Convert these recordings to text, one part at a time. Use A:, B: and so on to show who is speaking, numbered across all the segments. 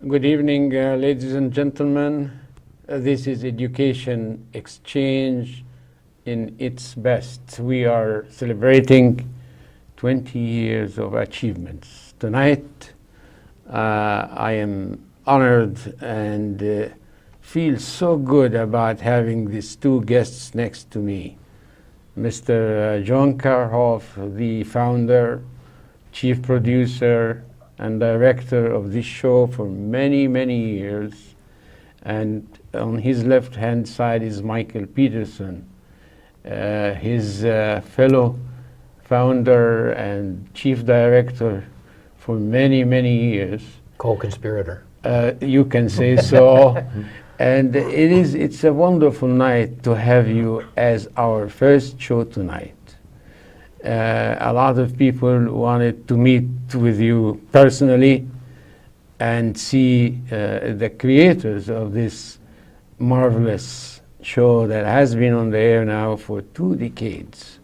A: Good evening, ladies and gentlemen. This is Education Exchange in its best. We are celebrating 20 years of achievements. Tonight, I am honored and feel so good about having these two guests next to me. Mr. John Karhoff, the founder, chief producer, and director of this show for many, many years. And on his left-hand side is Michael Peterson, his fellow founder and chief director for many, many years.
B: Co-conspirator.
A: You can say so. And it's a wonderful night to have you as our first show tonight. A lot of people wanted to meet with you personally and see the creators of this marvelous show that has been on the air now for 2 decades.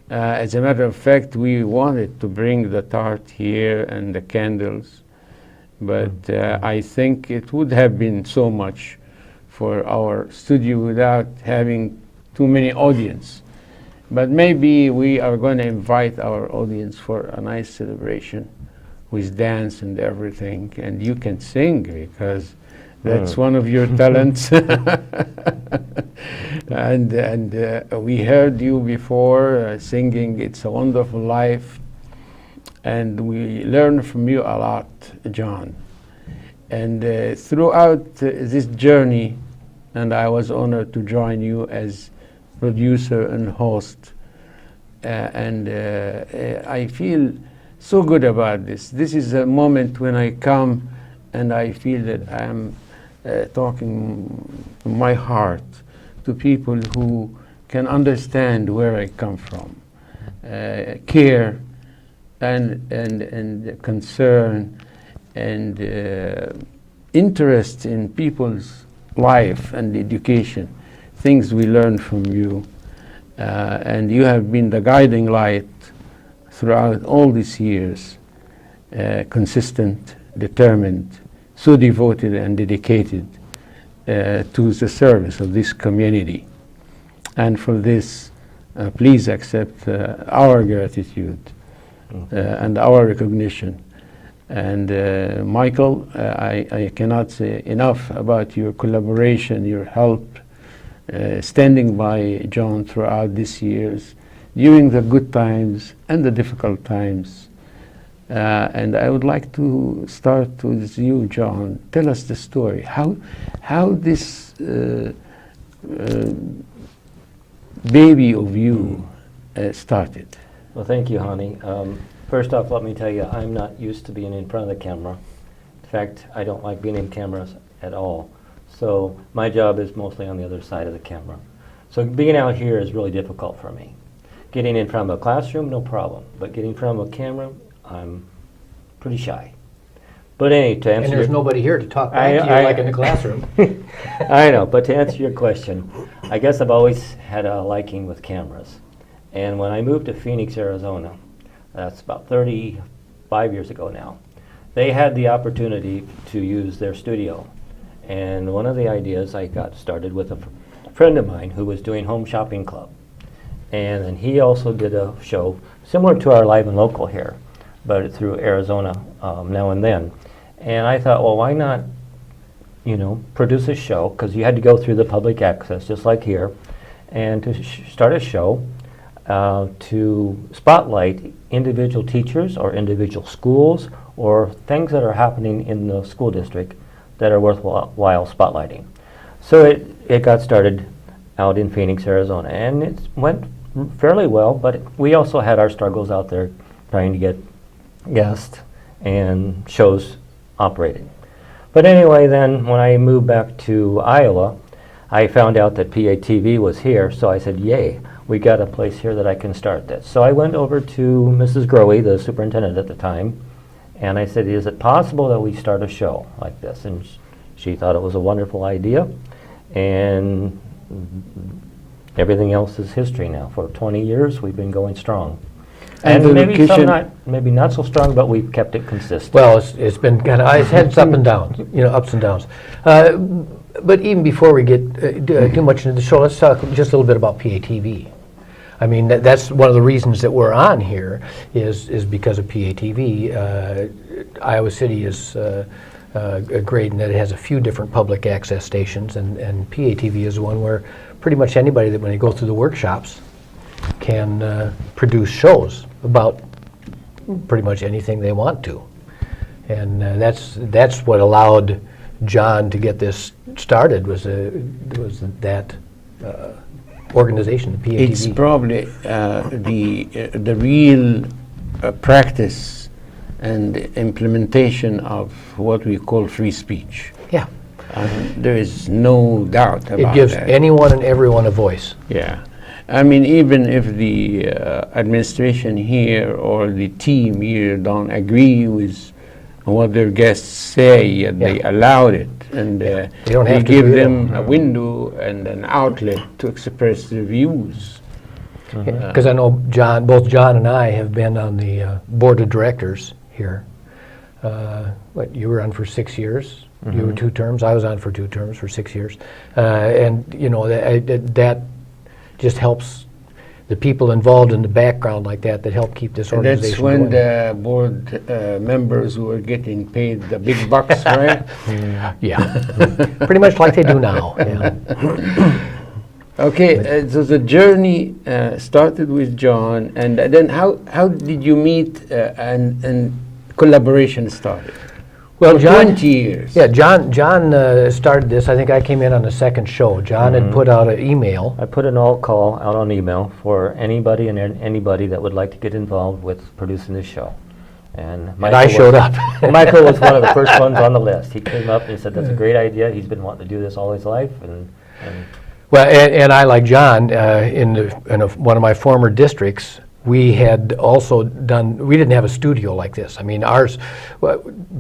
A: As a matter of fact, we wanted to bring the tart here and the candles, but I think it would have been so much for our studio without having too many audience. But maybe we are going to invite our audience for a nice celebration with dance and everything. And you can sing because that's one of your talents. and we heard you before singing It's a Wonderful Life. And we learned from you a lot, John. And throughout this journey, and I was honored to join you as producer and host, I feel so good about this. This is a moment when I come and I feel that I'm talking from my heart to people who can understand where I come from, care and concern and interest in people's life and education, things we learn from you. And you have been the guiding light throughout all these years, consistent, determined, so devoted and dedicated to the service of this community. And for this, please accept our gratitude and our recognition. And Michael, I cannot say enough about your collaboration, your help, standing by John throughout these years, during the good times and the difficult times. And I would like to start with you, John. Tell us the story. How this baby of you started.
B: Well, thank you, honey. First off, let me tell you, I'm not used to being in front of the camera. In fact, I don't like being in cameras at all. So my job is mostly on the other side of the camera. So being out here is really difficult for me. Getting in front of a classroom, no problem. But getting in front of a camera, I'm pretty shy. But anyway, to answer
C: And there's nobody here to talk back to you like in the classroom.
B: I know, but to answer your question, I guess I've always had a liking with cameras. And when I moved to Phoenix, Arizona, that's about 35 years ago now, they had the opportunity to use their studio. And one of the ideas, I got started with a friend of mine who was doing Home Shopping Club. And then he also did a show similar to our Live and Local here, but through Arizona now and then. And I thought, well, why not, produce a show? Because you had to go through the public access, just like here, and to start a show to spotlight individual teachers or individual schools or things that are happening in the school district that are worthwhile spotlighting. So it got started out in Phoenix, Arizona, and it went fairly well, but we also had our struggles out there trying to get guests and shows operating. But anyway, then when I moved back to Iowa, I found out that PATV was here, so I said, yay, we got a place here that I can start this. So I went over to Mrs. Growe, the superintendent at the time, and I said, is it possible that we start a show like this? And she thought it was a wonderful idea, and everything else is history now. For 20 years, we've been going strong. And
A: the
B: maybe some
A: location.
B: maybe not so strong, but we've kept it consistent.
C: Well, it's been kind of, it's had ups and downs, ups and downs. But even before we get too much into the show, let's talk just a little bit about PATV. I mean, that's one of the reasons that we're on here is because of PATV. Iowa City is great in that it has a few different public access stations, and PATV is one where pretty much anybody that when they go through the workshops can produce shows about pretty much anything they want to. And that's what allowed John to get this started was that organization, the PATV.
A: It's probably the real practice and implementation of what we call free speech.
C: Yeah.
A: There is no doubt about
C: It gives
A: that.
C: anyone and everyone a voice.
A: Yeah. I mean, even if the administration here or the team here don't agree with what their guests say, they allowed it. And
C: They don't have to
A: give
C: agree
A: them
C: with
A: a window and an outlet to express their views.
C: Because I know both John and I have been on the board of directors here. You were on for 6 years. You were 2 terms. I was on for 2 terms for 6 years. And that just helps the people involved in the background like that help keep this organization
A: That's when
C: going.
A: the board members were getting paid the big bucks, right?
C: Yeah, pretty much like they do now. Yeah.
A: Okay, so the journey started with John, and then how did you meet and collaboration started?
C: Well,
A: For
C: John,
A: 20 years.
C: Yeah, John started this. I think I came in on the second show. John had put out an email.
B: I put an all call out on email for anybody and anybody that would like to get involved with producing this show. And
C: I showed up.
B: Michael was one of the first ones on the list. He came up and he said, "That's a great idea. He's been wanting to do this all his life."
C: Well, and I, like John, in one of my former districts, we had also we didn't have a studio like this. I mean, ours,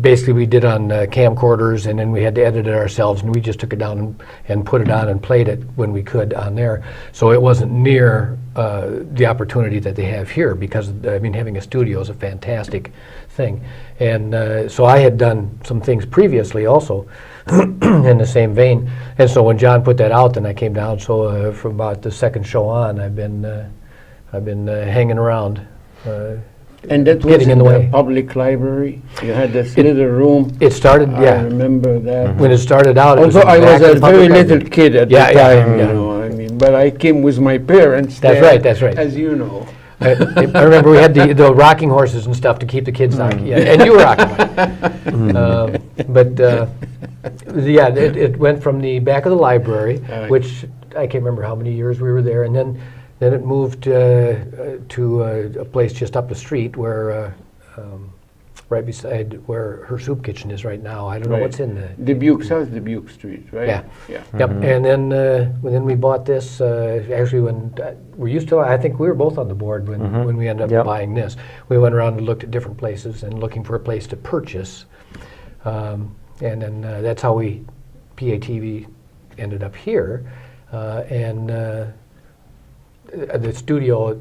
C: basically we did on camcorders, and then we had to edit it ourselves, and we just took it down and put it on and played it when we could on there. So it wasn't near the opportunity that they have here, because, I mean, having a studio is a fantastic thing. And so I had done some things previously also in the same vein. And so when John put that out, then I came down. So from about the second show on, I've been hanging around,
A: And that was
C: getting in the way.
A: public library? You had this little room?
C: It started,
A: I
C: yeah.
A: remember that.
C: When it started out, it was
A: Although I
C: back
A: was
C: in
A: a
C: the public
A: very
C: library.
A: little kid at
C: Yeah,
A: the
C: yeah,
A: time,
C: yeah.
A: you know, I mean, but I came with my parents
C: That's
A: there,
C: right, that's right.
A: as you know.
C: I remember we had the rocking horses and stuff to keep the kids rocking. Yeah, and you were rocking. Yeah, it went from the back of the library, which I can't remember how many years we were there, and then it moved to a place just up the street where, right beside where her soup kitchen is right now. I don't know what's in the
A: Dubuque, South Dubuque Street, right?
C: Yeah.
A: Yeah.
C: Yep, and then we bought this, actually when, we used to, I think we were both on the board when we ended up
B: Yep.
C: buying this. We went around and looked at different places and looking for a place to purchase. And then that's how PATV ended up here. The studio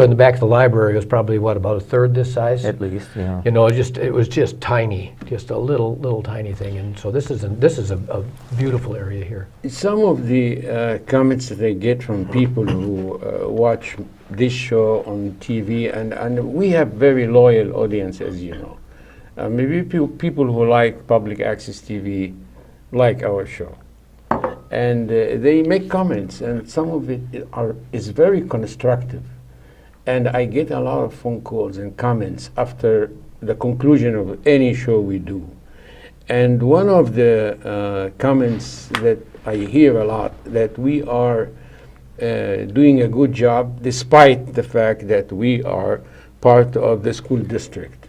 C: in the back of the library was probably, about a third this size?
B: At least, yeah.
C: You know, it was just tiny, just a little tiny thing, and so this is a beautiful area here.
A: Some of the comments that I get from people who watch this show on TV, and we have very loyal audience, as you know. Maybe people who like public access TV like our show. And they make comments, and some of it is very constructive. And I get a lot of phone calls and comments after the conclusion of any show we do. And one of the comments that I hear a lot, that we are doing a good job despite the fact that we are part of the school district.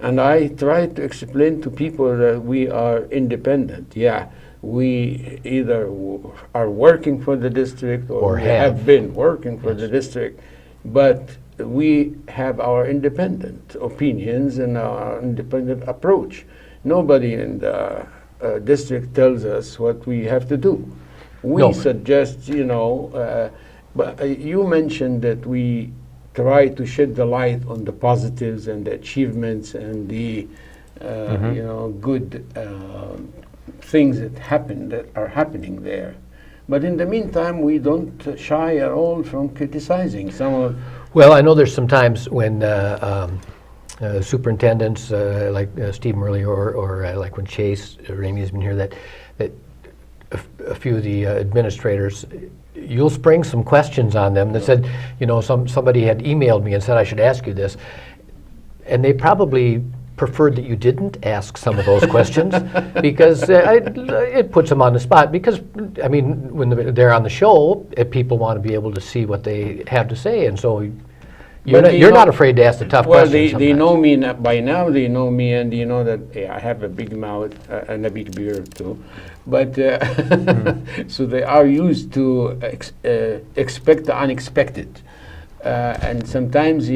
A: And I try to explain to people that we are independent. Yeah, we either are working for the district or we have been working for the district, but we have our independent opinions and our independent approach. Nobody in the district tells us what we have to do. We suggest, but you mentioned that we try to shed the light on the positives and the achievements and the good things that are happening there. But in the meantime, we don't shy at all from criticizing some of.
C: Well, I know there's some times when superintendents like Steve Murley or like when Chase or Amy has been here, that a few of the administrators, you'll spring some questions on them that said, somebody had emailed me and said I should ask you this, and they probably preferred that you didn't ask some of those questions because it puts them on the spot. Because I mean, when they're on the show, people want to be able to see what they have to say, and so you're not afraid to ask the tough questions.
A: Well, they know me by now. They know me, and they know that I have a big mouth and a big beard too. But so they are used to expect the unexpected, and sometimes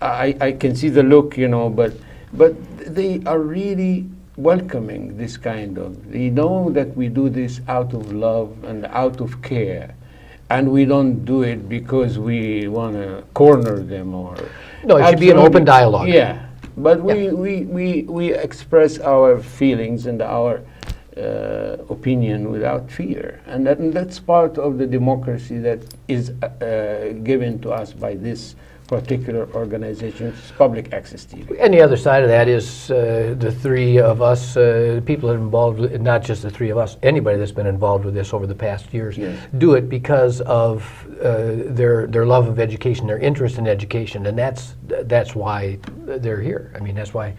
A: I can see the look, but they are really welcoming this kind of. They know that we do this out of love and out of care, and we don't do it because we want to corner them or.
C: No, it should be an open dialogue.
A: Yeah, but we express our feelings and our opinion without fear, and that's part of the democracy that is given to us by this particular organization's public access TV.
C: And the other side of that is the three of us, people that are involved, not just the three of us, anybody that's been involved with this over the past years, do it because of their love of education, their interest in education, and that's why they're here. I mean, that's why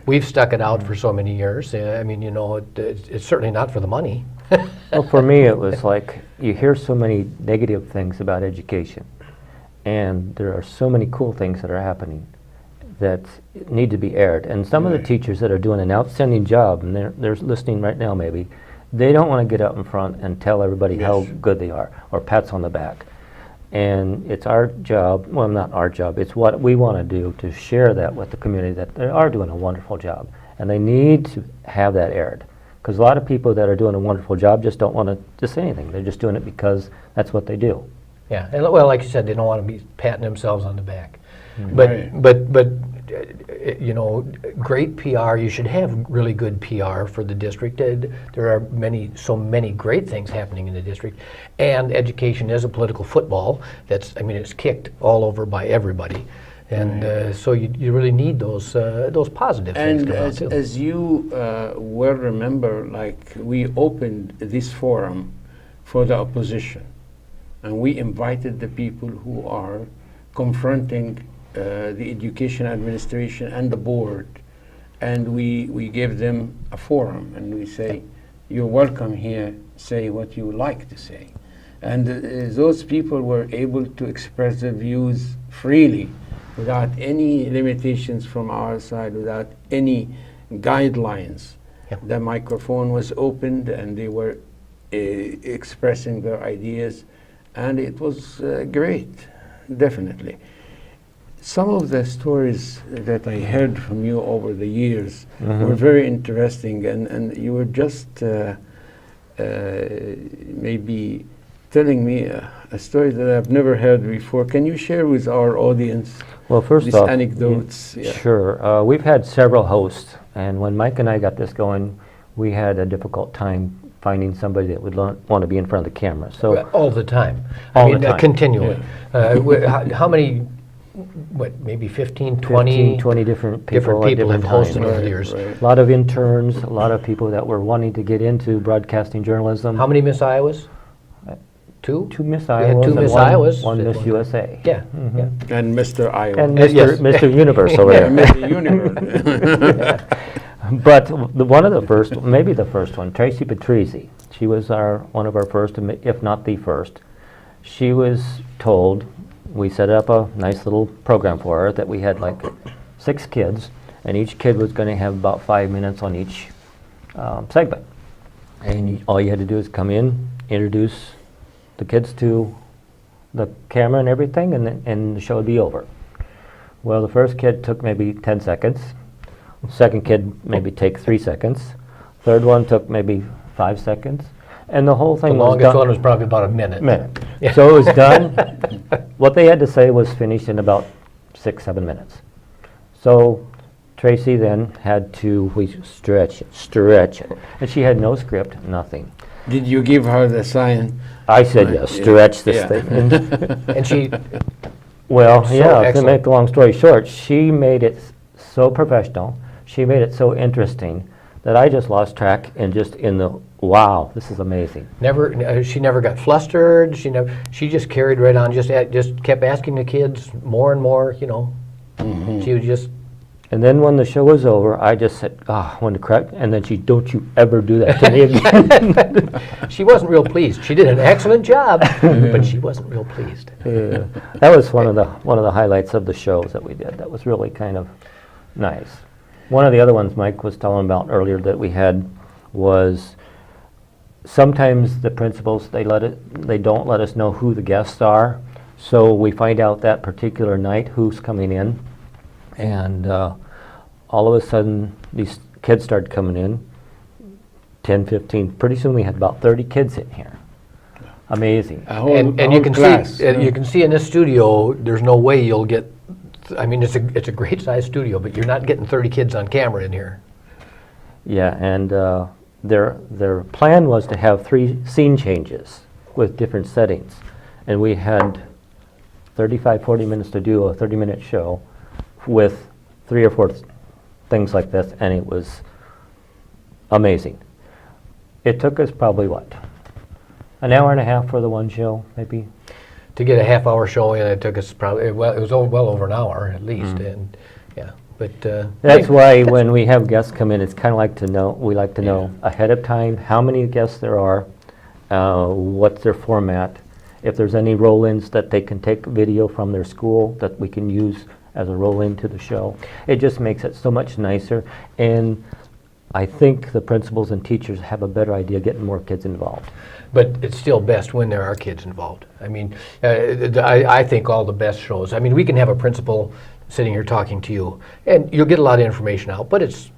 C: we've stuck it out for so many years. I mean, it's certainly not for the money.
B: Well, for me, it was like you hear so many negative things about education. And there are so many cool things that are happening that need to be aired. And some of the teachers that are doing an outstanding job, and they're listening right now maybe, they don't want to get up in front and tell everybody how good they are, or pats on the back. And it's our job, well, not our job, it's what we want to do to share that with the community that they are doing a wonderful job. And they need to have that aired. Because a lot of people that are doing a wonderful job just don't want to just say anything. They're just doing it because that's what they do.
C: Yeah, and well, like you said, they don't want to be patting themselves on the back.
A: Mm-hmm.
C: But great PR. You should have really good PR for the district. There are so many great things happening in the district, and education is a political football. It's kicked all over by everybody, and so you really need those positive things.
A: And as you well remember, like we opened this forum for the opposition. And we invited the people who are confronting the education administration and the board, and we gave them a forum, and we say, you're welcome here, say what you like to say. And those people were able to express their views freely, without any limitations from our side, without any guidelines. The microphone was opened, and they were expressing their ideas. And it was great, definitely. Some of the stories that I heard from you over the years were very interesting, and you were just maybe telling me a story that I've never heard before. Can you share with our audience these anecdotes?
B: Sure. We've had several hosts, and when Mike and I got this going, we had a difficult time finding somebody that would want to be in front of the camera. So
C: all the time. Continually. How many? Maybe 15, 20
B: different people
C: have hosted over the years.
B: A lot of interns, a lot of people that were wanting to get into broadcasting journalism.
C: How many Miss Iowas? Two?
B: Two Miss Iowas.
C: Two Miss Iowas.
B: One Miss USA.
C: Yeah.
A: And Mr. Iowa.
B: And Mr. Universe over there.
A: Mr. Universe.
B: But one of the first, maybe the first one, Tracy Patrizi. She was one of our first, if not the first. She was told, we set up a nice little program for her that we had like 6 kids, and each kid was going to have about 5 minutes on each segment. And all you had to do is come in, introduce the kids to the camera and everything, and the show would be over. Well, the first kid took maybe 10 seconds. Second kid maybe take 3 seconds. Third one took maybe 5 seconds. And the whole
C: The
B: thing was
C: longest
B: done.
C: one was probably about a minute. Yeah.
B: So it was done. What they had to say was finished in about 6-7 minutes. So Tracy then had to stretch it. And she had no script, nothing.
A: Did you give her the sign?
B: I said,
A: Right,
B: yes,
A: yeah.
B: stretch this
A: Yeah.
B: thing. And
C: And she,
B: well,
C: So
B: yeah, to
C: excellent.
B: make the long story short, she made it so professional, she made it so interesting that I just lost track and just in the, wow, this is amazing.
C: she never got flustered, she just carried right on, just kept asking the kids more and more, you know. She would just,
B: And then when the show was over, I just said, I wanted to crack, and then she, don't you ever do that to me again.
C: she wasn't real pleased. She did an excellent job, but she wasn't real pleased.
B: Yeah. That was one of the highlights of the shows that we did. That was really kind of nice. One of the other ones Mike was telling about earlier that we had was sometimes the principals, they don't let us know who the guests are, so we find out that particular night who's coming in, and all of a sudden these kids started coming in, 10, 15, pretty soon we had about 30 kids in here. Amazing.
A: A whole,
C: And
A: a
C: you
A: whole
C: can
A: class.
C: see, you can see in this studio, there's no way you'll get, I mean, it's a great sized studio, but you're not getting 30 kids on camera in here.
B: Yeah, and their plan was to have 3 scene changes with different settings. And we had 35, 40 minutes to do a 30-minute show with 3 or 4 things like this, and it was amazing. It took us probably, what, an hour and a half for the one show, maybe?
C: To get a half-hour show in, it took us probably, well, it was well over an hour at least, and, yeah, but.
B: That's why when we have guests come in, it's kind of like to know, we like to know ahead of time how many guests there are, what's their format, if there's any roll-ins that they can take video from their school that we can use as a roll-in to the show. It just makes it so much nicer, and I think the principals and teachers have a better idea getting more kids involved.
C: But it's still best when there are kids involved. I mean, I think all the best shows, I mean, we can have a principal sitting here talking to you, and you'll get a lot of information out, but it's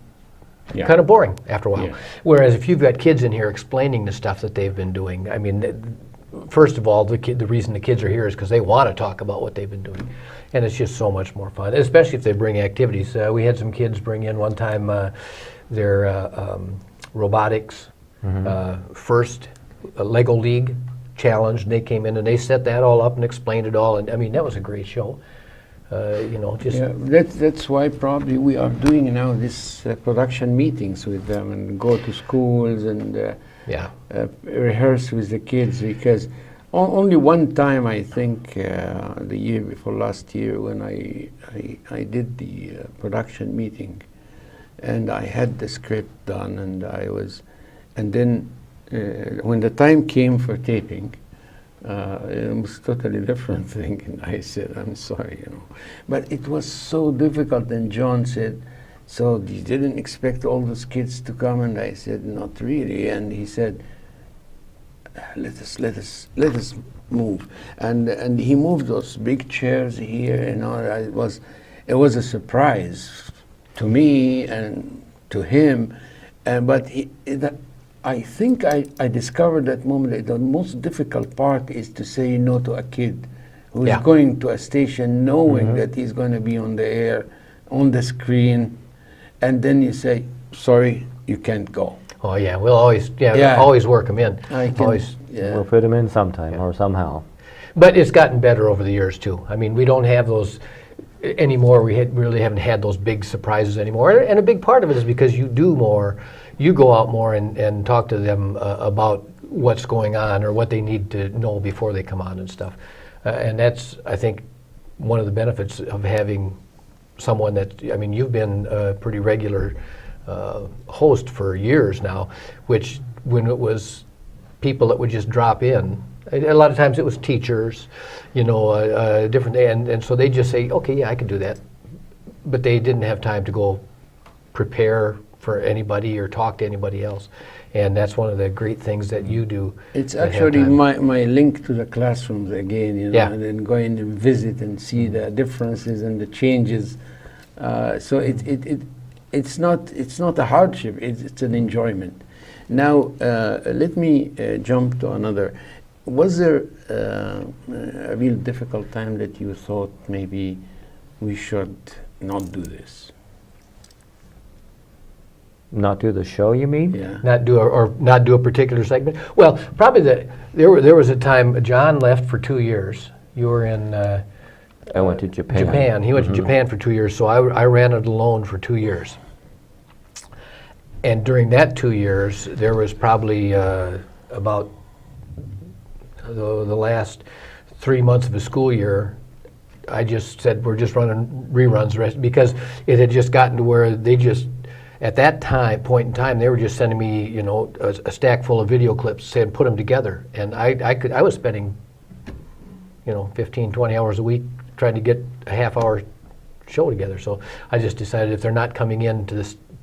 A: Yeah.
C: kind of boring after a while.
A: Yeah.
C: Whereas if you've got kids in here explaining the stuff that they've been doing, I mean, first of all, the reason the kids are here is because they want to talk about what they've been doing. And it's just so much more fun, especially if they bring activities. We had some kids bring in one time their robotics first Lego League challenge, and they came in and they set that all up and explained it all. And I mean, that was a great show. You know, just
A: Yeah, that's why probably we are doing now this production meetings with them and go to schools and
C: yeah.
A: rehearse with the kids, because only one time I think the year before last year when I did the production meeting and I had the script done and then when the time came for taping, it was totally different thing, and I said, I'm sorry, you know. But it was so difficult, and John said, so you didn't expect all those kids to come? And I said, not really. And he said, let us move. And he moved those big chairs here, you know. It was a surprise to me and to him, but I think I discovered that moment that the most difficult part is to say no to a kid who's
C: Yeah.
A: going to a station knowing that he's going to be on the air, on the screen, and then you say, sorry, you can't go.
C: Oh yeah, we'll always
A: Yeah.
C: always work them in.
A: I can,
C: Always.
A: yeah.
B: We'll fit them in sometime or somehow.
C: But it's gotten better over the years too. I mean, we don't have those anymore. We really haven't had those big surprises anymore. And a big part of it is because you do more. You go out more and talk to them about what's going on or what they need to know before they come on and stuff. And that's, I think, one of the benefits of having someone that, I mean, you've been a pretty regular host for years now, which when it was people that would just drop in, a lot of times it was teachers, you know, different, and so they just say, okay, yeah, I can do that. But they didn't have time to go prepare for anybody or talk to anybody else. And that's one of the great things that you do.
A: It's
C: that have
A: actually
C: time.
A: my link to the classrooms again, you know,
C: Yeah.
A: and then going to visit and see the differences and the changes. So it's not a hardship. It's an enjoyment. Now, let me jump to another. Was there a real difficult time that you thought maybe we should not do this?
B: Not do the show, you mean?
A: Yeah.
C: Not do a particular segment? Well, probably there was a time John left for 2 years. You were in
B: I went to Japan.
C: Japan. He went to Japan for 2 years, so I ran it alone for 2 years. And during that 2 years, there was probably about the last 3 months of the school year, I just said we're just running reruns because it had just gotten to where they just, at that point in time, they were just sending me, you know, a stack full of video clips saying put them together. And I was spending, you know, 15, 20 hours a week trying to get a half-hour show together. So I just decided if they're not coming in to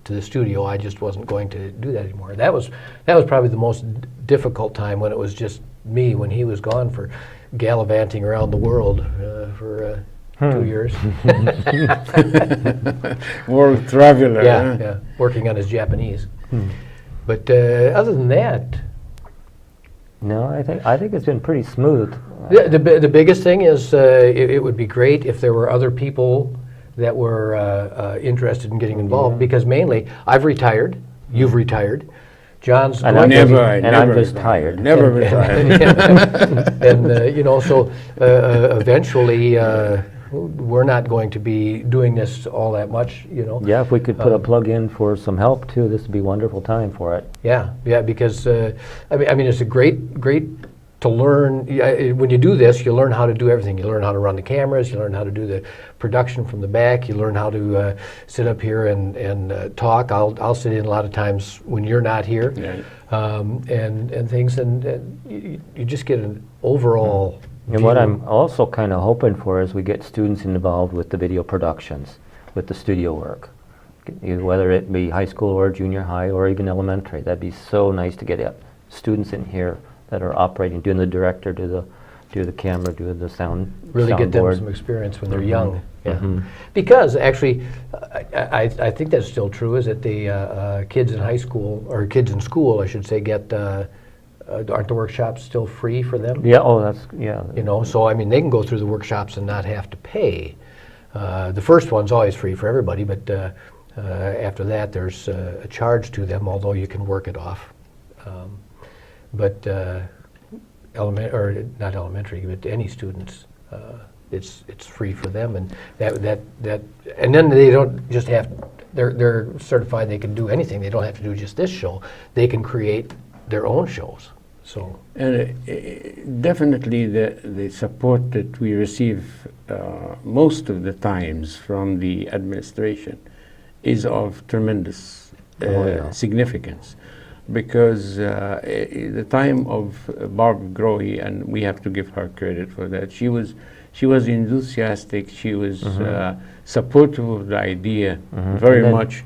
C: the studio, I just wasn't going to do that anymore. That was probably the most difficult time, when it was just me, when he was gone for gallivanting around the world for 2 years.
A: World traveler.
C: Yeah,
A: huh?
C: yeah, working on his Japanese. But other than that,
B: No, I think it's been pretty smooth.
C: the biggest thing is it would be great if there were other people that were interested in getting involved, because mainly I've retired, you've retired, John's
B: And
C: going to be-
B: I'm just tired.
A: Never retired.
C: and you know, so eventually we're not going to be doing this all that much, you know.
B: Yeah, if we could put a plug in for some help too, this would be a wonderful time for it.
C: Yeah, because I mean, it's a great to learn. When you do this, you learn how to do everything. You learn how to run the cameras. You learn how to do the production from the back. You learn how to sit up here and talk. I'll sit in a lot of times when you're not here,
A: Right.
C: and things, and you just get an overall.
B: And what
C: view.
B: I'm also kind of hoping for is we get students involved with the video productions, with the studio work. Whether it be high school or junior high or even elementary, that'd be so nice to get students in here that are operating, doing the director, do the camera, do the sound.
C: Really get them
B: soundboard.
C: some experience when they're young. Yeah.
B: Mhm.
C: Because actually, I think that's still true, is that the kids in high school, or kids in school, I should say, get, aren't the workshops still free for them?
B: Yeah, oh, that's, yeah.
C: You know, so I mean, they can go through the workshops and not have to pay. The first one's always free for everybody, but after that, there's a charge to them, although you can work it off. But not elementary, but any students, it's free for them, and that and then they don't just have, they're certified they can do anything. They don't have to do just this show. They can create their own shows. So
A: And definitely the support that we receive most of the times from the administration is of tremendous significance, because the time of Barb Grohe, and we have to give her credit for that, she was enthusiastic, she was supportive of the idea very
B: And then
A: much.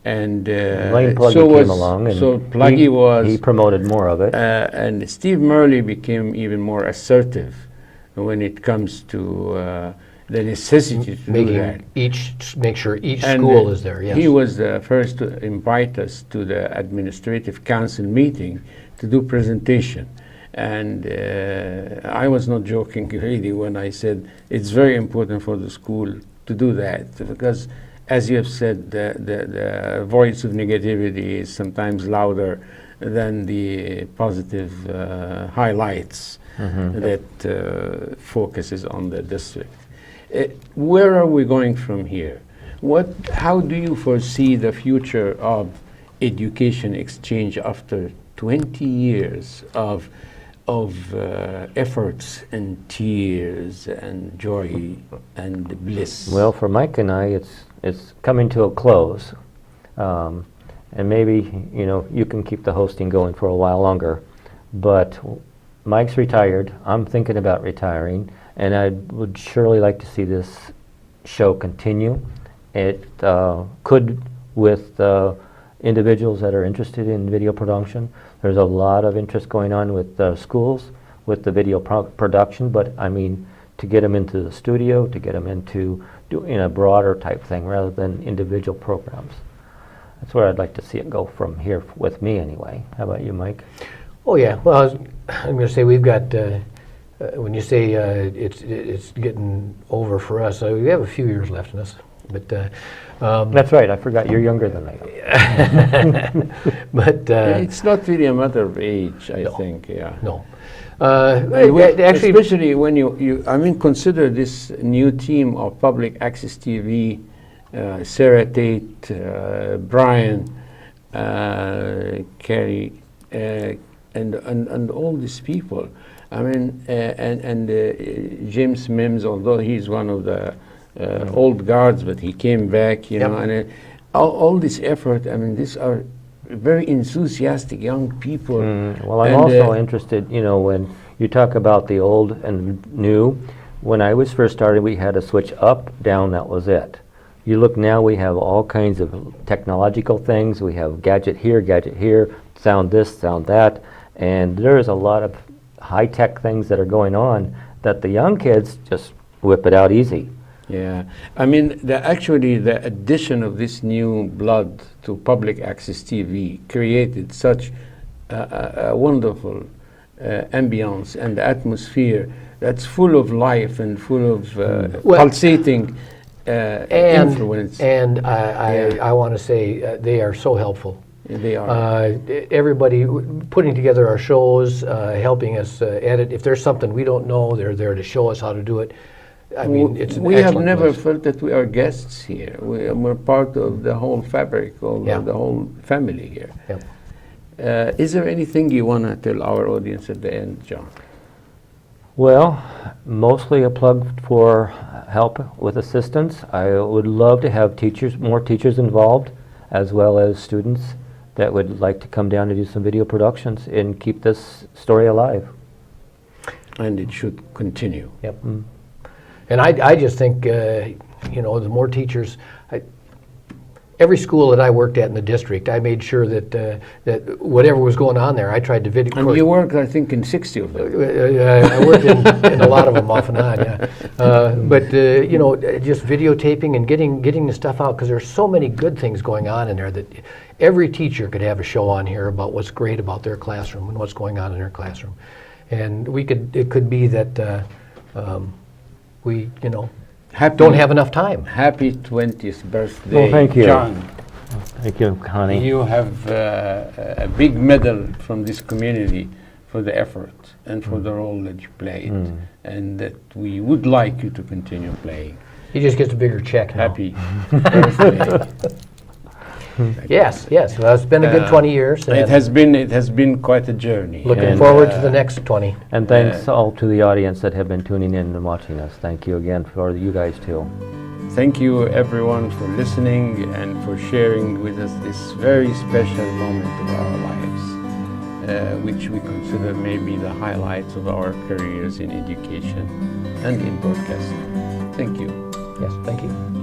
A: And
B: Lane Pluggy
A: so
B: came along, and
A: so Pluggy
B: he promoted more of it.
A: and Steve Murley became even more assertive when it comes to the necessity to do that.
C: make sure each
A: And,
C: school is there. Yes.
A: He was the first to invite us to the administrative council meeting to do presentation. And I was not joking really when I said it's very important for the school to do that, because as you have said, the voice of negativity is sometimes louder than the positive highlights that focuses on the district. Where are we going from here? How do you foresee the future of education exchange after 20 years of efforts and tears and joy and bliss?
B: Well, for Mike and I, it's coming to a close, and maybe you can keep the hosting going for a while longer. But Mike's retired. I'm thinking about retiring, and I would surely like to see this show continue. It could with individuals that are interested in video production. There's a lot of interest going on with schools with the video production, but I mean, to get them into the studio, to get them into doing a broader type thing rather than individual programs. That's where I'd like to see it go from here with me anyway. How about you, Mike?
C: Oh, yeah. Well, I'm going to say we've got, when you say it's getting over for us, we have a few years left in us. But
B: That's right. I forgot you're younger than I am.
C: but
A: It's not really a matter of age, I
C: No.
A: think, yeah.
C: no.
A: Actually, especially when I mean, consider this new team of public access TV, Sarah Tate, Brian, Kerry, and all these people. I mean, and James Mims, although he's one of the old guards, but he came back, you
C: Yep.
A: know, and all this effort. I mean, these are very enthusiastic young people.
B: Well, I'm
A: And,
B: also interested, you know, when you talk about the old and new, when I was first started, we had a switch up, down, that was it. You look now, we have all kinds of technological things. We have gadget here, sound this, sound that, and there is a lot of high-tech things that are going on that the young kids just whip it out easy.
A: Yeah, I mean, actually the addition of this new blood to public access TV created such a wonderful ambience and atmosphere that's full of life and full of
C: Well,
A: pulsating influence.
C: And I want to say they are so helpful.
A: They are.
C: Everybody putting together our shows, helping us edit. If there's something we don't know, they're there to show us how to do it. I mean, it's an
A: we have
C: excellent
A: never
C: place.
A: felt that we are guests here. We're part of the whole fabric of
C: Yeah.
A: the whole family here.
C: Yep.
A: Is there anything you want to tell our audience at the end, John?
B: Well, mostly a plug for help with assistance. I would love to have more teachers involved, as well as students that would like to come down and do some video productions and keep this story alive.
A: And it should continue.
C: Yep. And I just think, you know, the more teachers, every school that I worked at in the district, I made sure that that whatever was going on there, I tried to video.
A: And you worked, I think, in 60 of them.
C: I worked in a lot of them off and on, yeah. But you know, just videotaping and getting the stuff out, because there's so many good things going on in there that every teacher could have a show on here about what's great about their classroom and what's going on in their classroom, and it could be that we, you know, don't have enough time.
A: Happy 20th birthday,
B: Well, thank you.
A: John.
B: Thank you, Connie.
A: You have a big medal from this community for the effort and for the role that you played, and that we would like you to continue playing.
C: He just gets a bigger check now.
A: Happy birthday.
C: Yes, yes. Well, it's been a good 20 years.
A: It
C: And
A: has been quite a journey.
C: looking
B: And,
C: forward to the next 20.
B: And thanks all to the audience that have been tuning in and watching us. Thank you again for you guys too.
A: Thank you everyone for listening and for sharing with us this very special moment of our lives, which we consider maybe the highlights of our careers in education and in broadcasting. Thank you.
C: Yes, thank you.